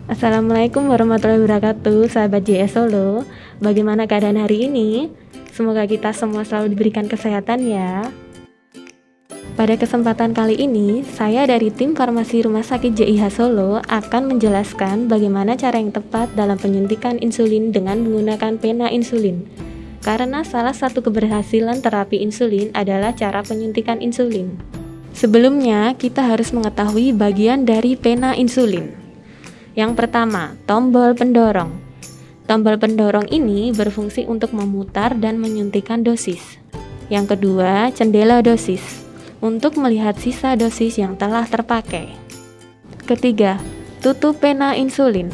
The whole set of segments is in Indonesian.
Assalamualaikum warahmatullahi wabarakatuh, sahabat JS Solo. Bagaimana keadaan hari ini? Semoga kita semua selalu diberikan kesehatan ya. Pada kesempatan kali ini, saya dari tim farmasi Rumah Sakit JIH Solo akan menjelaskan bagaimana cara yang tepat dalam penyuntikan insulin dengan menggunakan pena insulin. Karena salah satu keberhasilan terapi insulin adalah cara penyuntikan insulin. Sebelumnya, kita harus mengetahui bagian dari pena insulin. Yang pertama, tombol pendorong. Tombol pendorong ini berfungsi untuk memutar dan menyuntikkan dosis. Yang kedua, cendela dosis, untuk melihat sisa dosis yang telah terpakai. Ketiga, tutup pena insulin,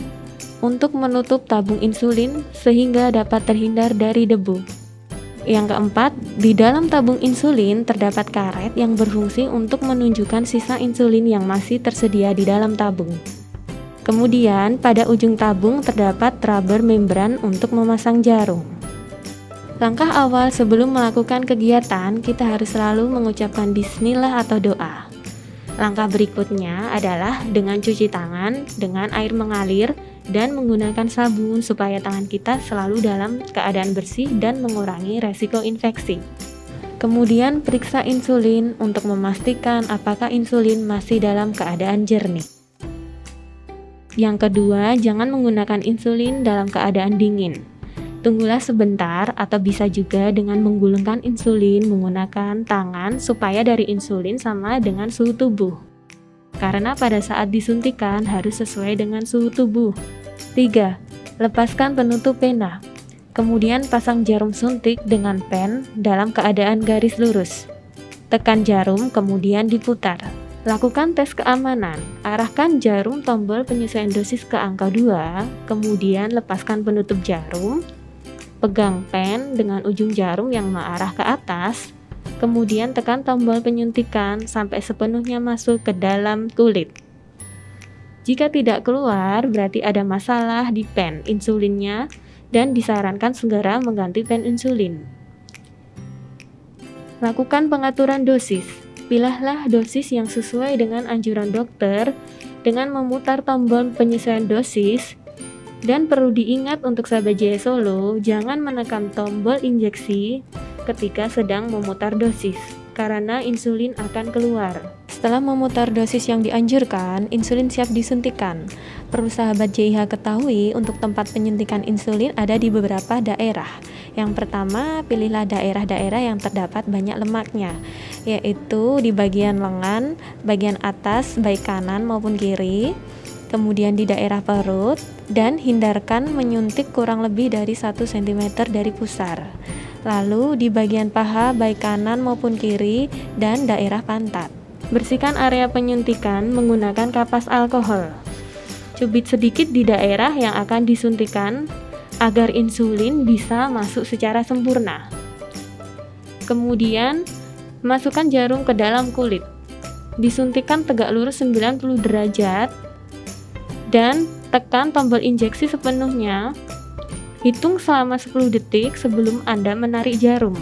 untuk menutup tabung insulin sehingga dapat terhindar dari debu. Yang keempat, di dalam tabung insulin terdapat karet yang berfungsi untuk menunjukkan sisa insulin yang masih tersedia di dalam tabung. Kemudian, pada ujung tabung terdapat rubber membran untuk memasang jarum. Langkah awal sebelum melakukan kegiatan, kita harus selalu mengucapkan bismillah atau doa. Langkah berikutnya adalah dengan cuci tangan dengan air mengalir dan menggunakan sabun supaya tangan kita selalu dalam keadaan bersih dan mengurangi resiko infeksi. Kemudian periksa insulin untuk memastikan apakah insulin masih dalam keadaan jernih. Yang kedua, jangan menggunakan insulin dalam keadaan dingin. Tunggulah sebentar atau bisa juga dengan menggulungkan insulin menggunakan tangan supaya dari insulin sama dengan suhu tubuh. Karena pada saat disuntikan harus sesuai dengan suhu tubuh. 3. Lepaskan penutup pena. Kemudian pasang jarum suntik dengan pen dalam keadaan garis lurus. Tekan jarum kemudian diputar. Lakukan tes keamanan, arahkan jarum tombol penyesuaian dosis ke angka 2, kemudian lepaskan penutup jarum, pegang pen dengan ujung jarum yang mengarah ke atas, kemudian tekan tombol penyuntikan sampai sepenuhnya masuk ke dalam kulit. Jika tidak keluar, berarti ada masalah di pen insulinnya dan disarankan segera mengganti pen insulin. Lakukan pengaturan dosis. Pilihlah dosis yang sesuai dengan anjuran dokter dengan memutar tombol penyesuaian dosis. Dan perlu diingat untuk sahabat JS Solo, jangan menekan tombol injeksi ketika sedang memutar dosis, karena insulin akan keluar. Setelah memutar dosis yang dianjurkan, insulin siap disuntikan. Perlu sahabat JIH ketahui, untuk tempat penyuntikan insulin ada di beberapa daerah. Yang pertama, pilihlah daerah-daerah yang terdapat banyak lemaknya, yaitu di bagian lengan, bagian atas, baik kanan maupun kiri, kemudian di daerah perut, dan hindarkan menyuntik kurang lebih dari 1 cm dari pusar. Lalu di bagian paha, baik kanan maupun kiri, dan daerah pantat. Bersihkan area penyuntikan menggunakan kapas alkohol. Cubit sedikit di daerah yang akan disuntikan agar insulin bisa masuk secara sempurna. Kemudian, masukkan jarum ke dalam kulit. Disuntikkan tegak lurus 90 derajat dan tekan tombol injeksi sepenuhnya. Hitung selama 10 detik sebelum Anda menarik jarum.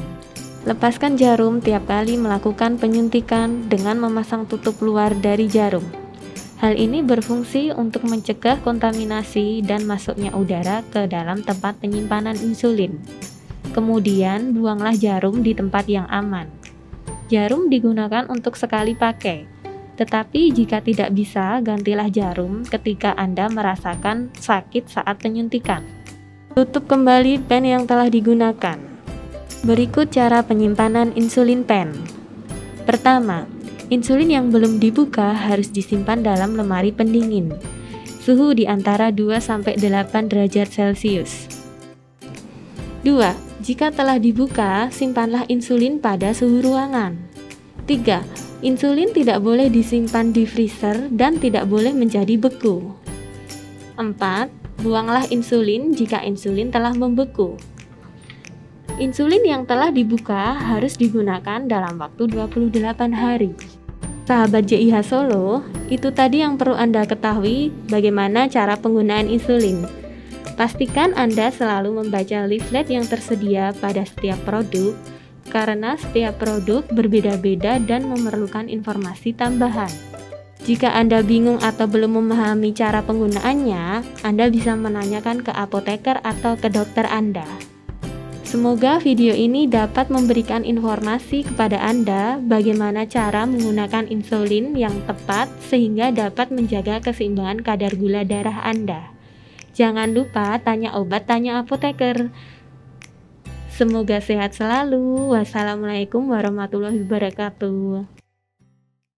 Lepaskan jarum tiap kali melakukan penyuntikan dengan memasang tutup luar dari jarum. Hal ini berfungsi untuk mencegah kontaminasi dan masuknya udara ke dalam tempat penyimpanan insulin. Kemudian, buanglah jarum di tempat yang aman. Jarum digunakan untuk sekali pakai, tetapi jika tidak bisa, gantilah jarum ketika Anda merasakan sakit saat penyuntikan. Tutup kembali pen yang telah digunakan. Berikut cara penyimpanan insulin pen. Pertama, insulin yang belum dibuka harus disimpan dalam lemari pendingin. Suhu di antara 2-8 derajat Celcius. 2. Jika telah dibuka, simpanlah insulin pada suhu ruangan. 3. Insulin tidak boleh disimpan di freezer dan tidak boleh menjadi beku. 4. Buanglah insulin jika insulin telah membeku. Insulin yang telah dibuka harus digunakan dalam waktu 28 hari. Sahabat JIH Solo, itu tadi yang perlu Anda ketahui bagaimana cara penggunaan insulin. Pastikan Anda selalu membaca leaflet yang tersedia pada setiap produk, karena setiap produk berbeda-beda dan memerlukan informasi tambahan. Jika Anda bingung atau belum memahami cara penggunaannya, Anda bisa menanyakan ke apoteker atau ke dokter Anda. Semoga video ini dapat memberikan informasi kepada Anda bagaimana cara menggunakan insulin yang tepat sehingga dapat menjaga keseimbangan kadar gula darah Anda. Jangan lupa tanya obat, tanya apoteker. Semoga sehat selalu. Wassalamualaikum warahmatullahi wabarakatuh.